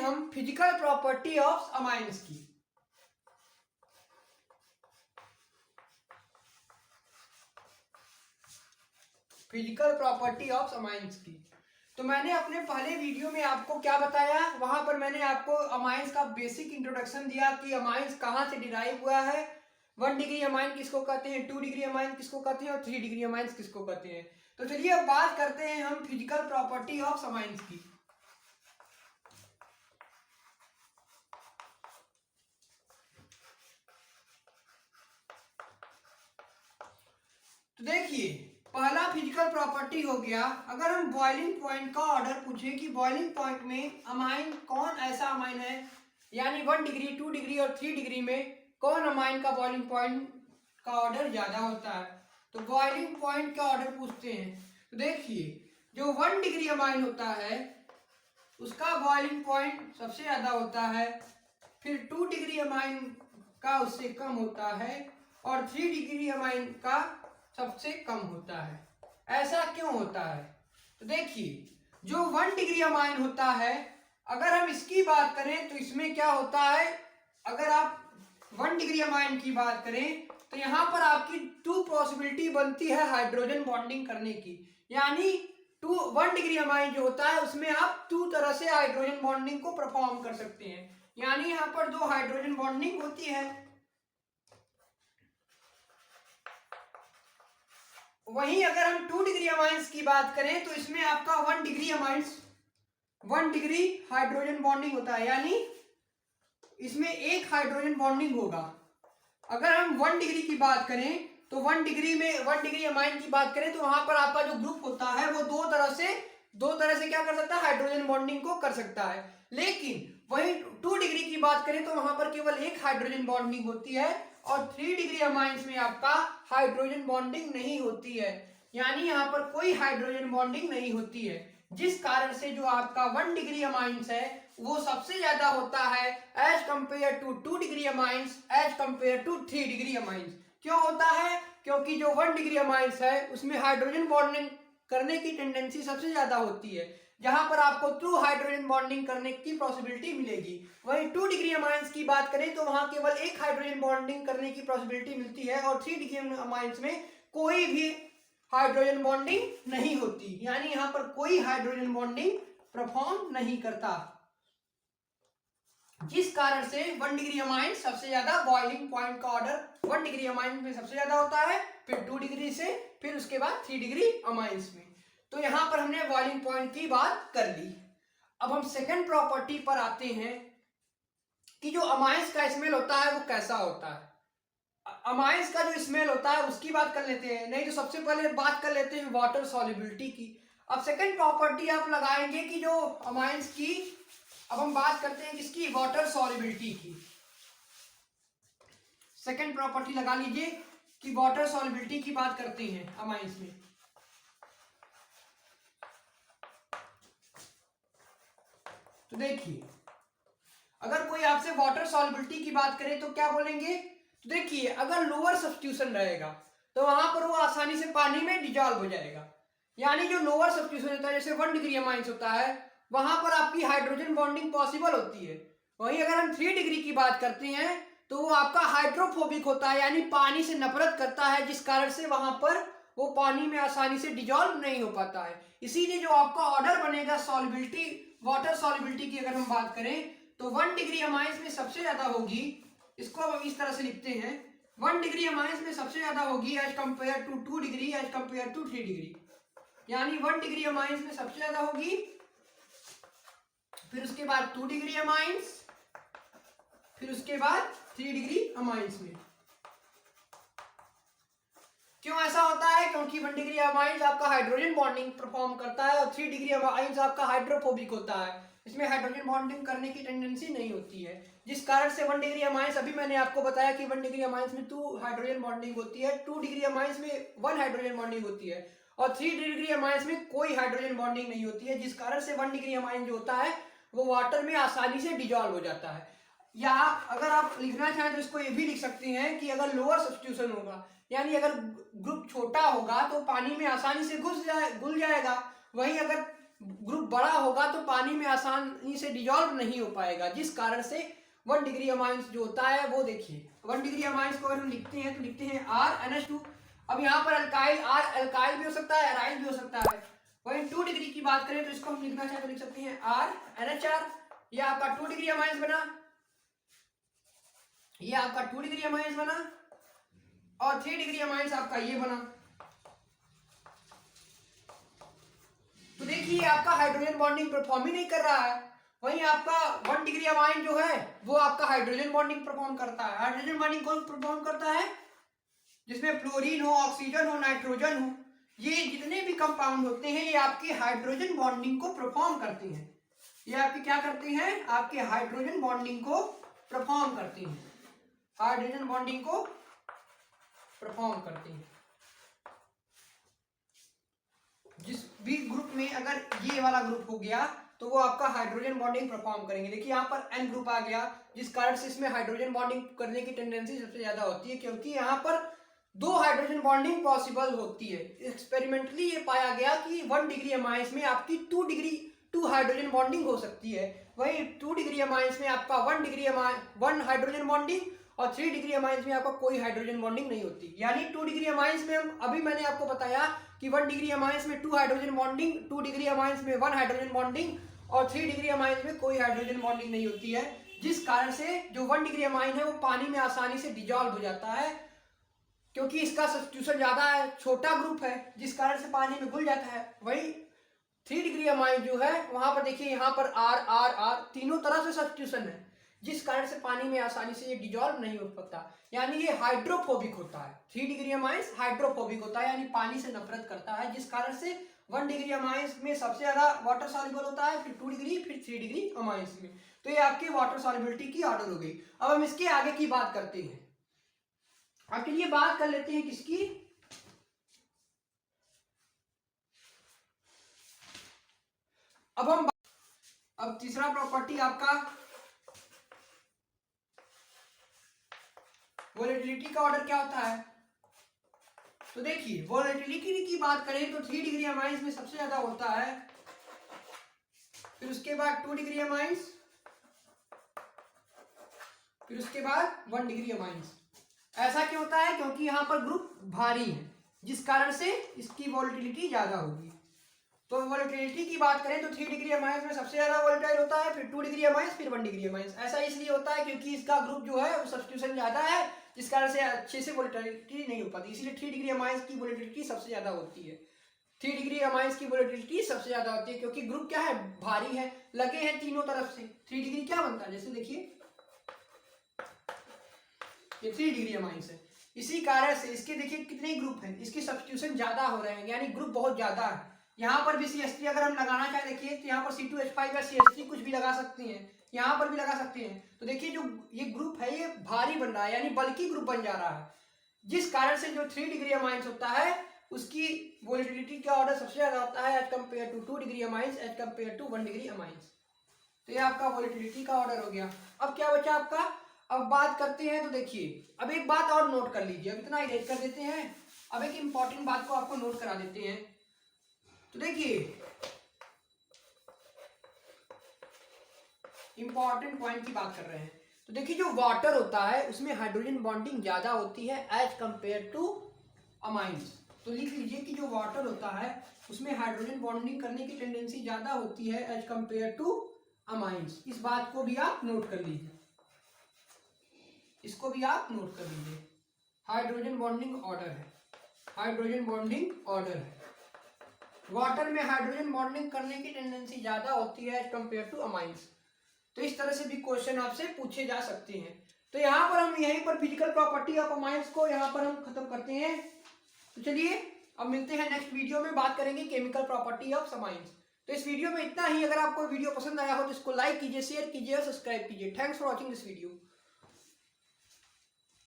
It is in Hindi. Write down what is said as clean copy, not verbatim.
हम फिजिकल प्रॉपर्टी ऑफ अमाइंस की। फिजिकल प्रॉपर्टी ऑफ अमाइंस की। तो मैंने अपने पहले वीडियो में आपको क्या बताया, वहां पर मैंने आपको अमाइंस का बेसिक इंट्रोडक्शन दिया कि अमाइंस कहाँ से डिराइव हुआ है, 1 डिग्री अमाइन किसको कहते हैं, 2 डिग्री अमाइन किसको कहते हैं और 3 डिग्री अमाइंस किसको कहते हैं। तो चलिए अब बात करते हैं हम फिजिकल प्रॉपर्टी ऑफ अमाइंस की। तो देखिए पहला फिजिकल प्रॉपर्टी हो गया, अगर हम बॉइलिंग पॉइंट का ऑर्डर पूछे कि बॉइलिंग पॉइंट में अमाइन कौन ऐसा अमाइन है, यानी 1 डिग्री 2 डिग्री और 3 डिग्री में कौन अमाइन का बॉइलिंग पॉइंट का ऑर्डर ज्यादा होता है, तो बॉइलिंग पॉइंट का ऑर्डर पूछते हैं। तो देखिए जो 1 डिग्री अमाइन होता है उसका बॉइलिंग पॉइंट सबसे ज्यादा होता है, फिर 2 डिग्री अमाइन का उससे कम होता है और 3 डिग्री अमाइन का सबसे कम होता है। ऐसा क्यों होता है, तो देखिए जो 1 डिग्री अमाइन होता है, अगर हम इसकी बात करें तो इसमें क्या होता है, अगर आप 1 डिग्री अमाइन की बात करें तो यहां पर आपकी 2 पॉसिबिलिटी बनती है हाइड्रोजन बॉन्डिंग करने की, यानी 1 डिग्री अमाइन जो होता है उसमें आप 2 तरह से हाइड्रोजन बॉन्डिंग को परफॉर्म कर सकते हैं, यानी यहां पर 2 हाइड्रोजन बॉन्डिंग होती है। वहीं अगर हम 2 डिग्री अमाइंस की बात करें तो इसमें आपका 1 degree amines 1 degree hydrogen bonding होता है, यानी इसमें एक हाइड्रोजन बॉन्डिंग होगा। अगर हम 1 डिग्री की बात करें तो 1 डिग्री में 1 डिग्री अमाइन की बात करें तो वहां पर आपका जो ग्रुप होता है वो दो तरह से क्या कर सकता है, हाइड्रोजन बॉन्डिंग को कर सकता है। लेकिन वहीं 2 डिग्री की बात करें तो वहां पर केवल एक हाइड्रोजन बॉन्डिंग होती है और 3 डिग्री अमाइंस में आपका हाइड्रोजन बॉन्डिंग नहीं होती है, यानी यहां पर कोई हाइड्रोजन बॉन्डिंग नहीं होती है, जिस कारण से जो आपका 1 डिग्री अमाइंस है वो सबसे ज्यादा होता है as compare to 2 degree amines as compare to 3 degree amines. क्यों होता है, क्योंकि जो 1 डिग्री अमाइंस है उसमें हाइड्रोजन बॉन्डिंग करने की टेंडेंसी सबसे ज्यादा होती है, जहां पर आपको 2 हाइड्रोजन बॉन्डिंग करने की पॉसिबिलिटी मिलेगी। वहीं 2 डिग्री अमाइंस की बात करें तो वहां केवल एक हाइड्रोजन बॉन्डिंग करने की पॉसिबिलिटी मिलती है और 3 डिग्री अमाइंस में कोई भी हाइड्रोजन बॉन्डिंग नहीं होती, यानी यहां पर कोई हाइड्रोजन बॉन्डिंग परफॉर्म नहीं करता, जिस कारण से 1 डिग्री अमाइन सबसे ज्यादा बॉइलिंग पॉइंट का ऑर्डर 1 डिग्री अमाइन में सबसे ज्यादा होता है, फिर 2 डिग्री से, फिर उसके बाद 3 डिग्री अमाइंस में। तो यहां पर हमने बॉइलिंग पॉइंट की बात कर ली। अब हम सेकंड प्रॉपर्टी पर आते हैं कि जो अमाइंस का स्मेल होता है वो कैसा होता है। अमाइंस का जो स्मेल होता है उसकी बात कर लेते हैं, नहीं तो सबसे पहले बात कर लेते हैं वाटर सॉल्युबिलिटी की। अब सेकंड प्रॉपर्टी आप लगाएंगे कि जो अमाइंस की, अब हम बात करते हैं किसकी, वाटर सॉल्युबिलिटी की। सेकंड प्रॉपर्टी लगा लीजिए कि वाटर सॉल्युबिलिटी की बात करते हैं अमाइंस में। तो देखिए अगर कोई आपसे वाटर सॉल्युबिलिटी की बात करे तो क्या बोलेंगे, तो देखिए अगर लोअर सब्स्टिट्यूशन रहेगा तो वहां पर वो आसानी से पानी में डिजॉल्व हो जाएगा, यानी जो लोअर सब्स्टिट्यूशन होता है जैसे 1 डिग्री अमाइंस होता है वहां पर आपकी हाइड्रोजन बॉन्डिंग पॉसिबल होती है। वहीं अगर हम 3 डिग्री की बात करते हैं तो वो आपका हाइड्रोफोबिक होता है, यानी पानी से नफरत करता है, जिस कारण से वहां पर वो पानी में आसानी से डिजॉल्व नहीं हो पाता है। इसीलिए जो आपका ऑर्डर बनेगा सॉल्युबिलिटी, वाटर सॉल्युबिलिटी की अगर हम बात करें तो 1 डिग्री अमाइंस में सबसे ज्यादा होगी, इसको हम इस तरह से लिखते हैं, 1 डिग्री अमाइंस में सबसे ज्यादा होगी as compare to 2 degree as compare to 3 degree, यानी 1 डिग्री अमाइंस में सबसे ज्यादा होगी, फिर उसके बाद 2 डिग्री अमाइंस, फिर उसके बाद 3 डिग्री अमाइंस में। क्यों ऐसा होता है, क्योंकि 1 डिग्री अमाइंस आपका हाइड्रोजन बॉन्डिंग परफॉर्म करता है और 3 डिग्री अमाइंस आपका हाइड्रोफोबिक होता है, इसमें हाइड्रोजन बॉन्डिंग करने की टेंडेंसी नहीं होती है, जिस कारण से 1 डिग्री अमाइंस, अभी मैंने आपको बताया कि 1 डिग्री अमाइंस में 2 हाइड्रोजन बॉन्डिंग होती है, 2 डिग्री अमाइंस में 1 हाइड्रोजन बॉन्डिंग होती है और 3 डिग्री अमाइंस में कोई हाइड्रोजन बॉन्डिंग नहीं होती है, जिस कारण से 1 डिग्री अमाइन जो होता है वो वाटर में आसानी से डिजॉल्व हो जाता है। या अगर आप लिखना चाहें तो इसको ये भी लिख सकते हैं कि अगर लोअर सब्स्टिट्यूशन होगा, यानी अगर ग्रुप छोटा होगा तो पानी में आसानी से घुल जाएगा, वहीं अगर ग्रुप बड़ा होगा तो पानी में आसानी से डिजॉल्व नहीं हो पाएगा, जिस कारण से 1 डिग्री अमाइंस जो होता है वो देखिए 1 डिग्री अमाइंस को अगर हम लिखते हैं तो लिखते हैं R NH2। अब यहाँ पर अल्काइल R अल्काइल भी हो सकता है, एराइल भी हो सकता है। वहीं 2 डिग्री की बात करें तो इसको हम लिखना चाहें तो लिख सकते हैं RNH4। ये आपका 2 डिग्री अमाइंस बना, ये आपका 2 डिग्री अमाइंस बना, और 3 डिग्री अमाइंस आपका ये बना। तो देखिए आपका हाइड्रोजन बॉन्डिंग परफॉर्म ही नहीं कर रहा है। वहीं आपका 1 डिग्री अमाइन जो है वो आपका हाइड्रोजन बॉन्डिंग परफॉर्म करता है। हाइड्रोजन बॉन्डिंग कौन परफॉर्म करता है? जिसमें फ्लोरीन हो, ऑक्सीजन हो, नाइट्रोजन हो, ये जितने भी कंपाउंड होते हैं ये आपकी हाइड्रोजन बॉन्डिंग को परफॉर्म करते हैं। ये आपकी क्या करते हैं? आपके हाइड्रोजन बॉन्डिंग को परफॉर्म करते हैं, हाइड्रोजन बॉन्डिंग को परफॉर्म करते हैं। जिस भी ग्रुप में अगर ये वाला ग्रुप हो गया तो वो आपका हाइड्रोजन बॉन्डिंग परफॉर्म करेंगे। देखिए यहाँ पर N ग्रुप आ गया, जिस कारण से इसमें हाइड्रोजन बॉन्डिंग करने की टेंडेंसी सबसे ज्यादा होती है, क्योंकि यहाँ पर 2 हाइड्रोजन बॉन्डिंग पॉसिबल होती है। एक्सपेरिमेंटली ये पाया गया कि 1 डिग्री अमाइंस में आपकी 2 हाइड्रोजन बॉन्डिंग हो सकती है। वहीं 2 डिग्री अमाइंस में आपका 1 हाइड्रोजन बॉन्डिंग, और 3 डिग्री अमाइंस में आपका कोई हाइड्रोजन बॉन्डिंग नहीं होती। यानी 2 डिग्री अमाइंस में हम अभी मैंने आपको बताया कि 1 डिग्री अमाइंस में 2 हाइड्रोजन बॉन्डिंग, 2 डिग्री अमाइंस में 1 हाइड्रोजन बॉन्डिंग, और 3 डिग्री अमाइंस में कोई हाइड्रोजन बॉन्डिंग नहीं होती है, जिस कारण से जो 1 डिग्री अमाइन है वो पानी में आसानी से डिजॉल्व हो जाता है, क्योंकि इसका सब्स्टिट्यूशन ज्यादा है, छोटा ग्रुप है, जिस कारण से पानी में घुल जाता है। वही 3 डिग्री अमाइन जो है वहां पर देखिए यहाँ पर R R R तीनों तरह से सब्स्टिट्यूशन है, जिस कारण से पानी में आसानी से ये डिजॉल्व नहीं हो पाता, यानी ये हाइड्रोफोबिक होता है। 3 डिग्री अमाइंस हाइड्रोफोबिक होता है, यानी पानी से नफरत करता है, जिस कारण से 1 डिग्री अमाइंस में सबसे ज्यादा वाटर सॉल्युबल होता है, फिर 2 डिग्री, फिर 3 डिग्री अमाइंस में। तो ये आपकी वाटर सॉल्युबिलिटी की ऑर्डर हो गई। अब हम इसके आगे की बात करते हैं। अब चलिए बात कर लेते हैं किसकी? अब तीसरा प्रॉपर्टी आपका वोलेटिलिटी का ऑर्डर क्या होता है? तो देखिए वोलेटिलिटी की बात करें तो 3 डिग्री अमाइंस में सबसे ज्यादा होता है, फिर उसके बाद 2 डिग्री अमाइंस, फिर उसके बाद 1 डिग्री अमाइंस। ऐसा क्यों होता है? क्योंकि यहाँ पर ग्रुप भारी है, जिस कारण से इसकी वोलेटिलिटी ज्यादा होगी। तो वोलेटिलिटी की बात करें तो 3 डिग्री अमाइंस में सबसे ज्यादा वोलेटाइल होता है, फिर 2 डिग्री अमाइंस, फिर 1 डिग्री अमाइंस। ऐसा इसलिए होता है क्योंकि इसका ग्रुप जो है वो सब्स्टिट्यूशन ज्यादा है, जिस कारण से अच्छे से वोलेटिलिटी नहीं हो पाती, इसलिए 3 डिग्री अमाइंस की वोलेटिलिटी सबसे ज्यादा होती है। 3 डिग्री अमाइंस की वोलेटिलिटी सबसे ज्यादा होती है क्योंकि ग्रुप क्या है? भारी है, लगे हैं तीनों तरफ से। 3 डिग्री क्या बनता है? जैसे देखिए ये 3 डिग्री अमाइंस है, इसी कारण से इसके देखिए कितने ग्रुप हैं, इसके सब्स्टिट्यूशन ज्यादा हो रहे हैं, यानी ग्रुप बहुत ज्यादा है। यहाँ पर भी CH3 अगर हम लगाना चाहे देखिए तो यहाँ पर C2H5 या CH3 कुछ भी लगा सकते हैं, यहाँ पर भी लगा सकते हैं। तो देखिए जो ये ग्रुप है ये भारी बन रहा है, यानी बल्कि ग्रुप बन जा रहा है, जिस कारण से जो 3 डिग्री अमाइंस होता है उसकी वोलेटिलिटी का ऑर्डर सबसे ज्यादा होता है as compare to 2 degree amines, as compare to 1 degree amines. तो ये आपका वोलेटिलिटी का ऑर्डर हो गया। अब क्या बचा आपका? अब बात करते हैं तो देखिए अब एक बात और नोट कर लीजिए, अब इतना इरेज कर देते हैं, अब एक इंपॉर्टेंट बात को आपको नोट करा देते हैं। तो देखिए इंपॉर्टेंट पॉइंट की बात कर रहे हैं, तो देखिए जो वाटर होता है उसमें हाइड्रोजन बॉन्डिंग ज्यादा होती है एज कंपेयर टू अमाइंस। तो लिख लीजिए कि जो वाटर होता है उसमें हाइड्रोजन बॉन्डिंग करने की टेंडेंसी ज्यादा होती है एज कंपेयर टू अमाइंस। इस बात को भी आप नोट कर लीजिए, इसको भी आप नोट कर लीजिए। हाइड्रोजन बॉन्डिंग ऑर्डर है, हाइड्रोजन बॉन्डिंग ऑर्डर है। वाटर में हाइड्रोजन बॉन्डिंग करने की टेंडेंसी ज्यादा होती है एज कंपेयर टू अमाइंस। तो इस तरह से भी क्वेश्चन आपसे पूछे जा सकते हैं। तो यहाँ पर हम यहीं पर फिजिकल प्रॉपर्टी ऑफ अमाइंस को यहाँ पर हम खत्म करते हैं। तो चलिए अब मिलते हैं नेक्स्ट वीडियो में, बात करेंगे केमिकल प्रॉपर्टी ऑफ अमाइंस। तो इस वीडियो में इतना ही। अगर आपको वीडियो पसंद आया हो तो इसको लाइक कीजिए, शेयर कीजिए और सब्सक्राइब कीजिए। Thanks for watching this video.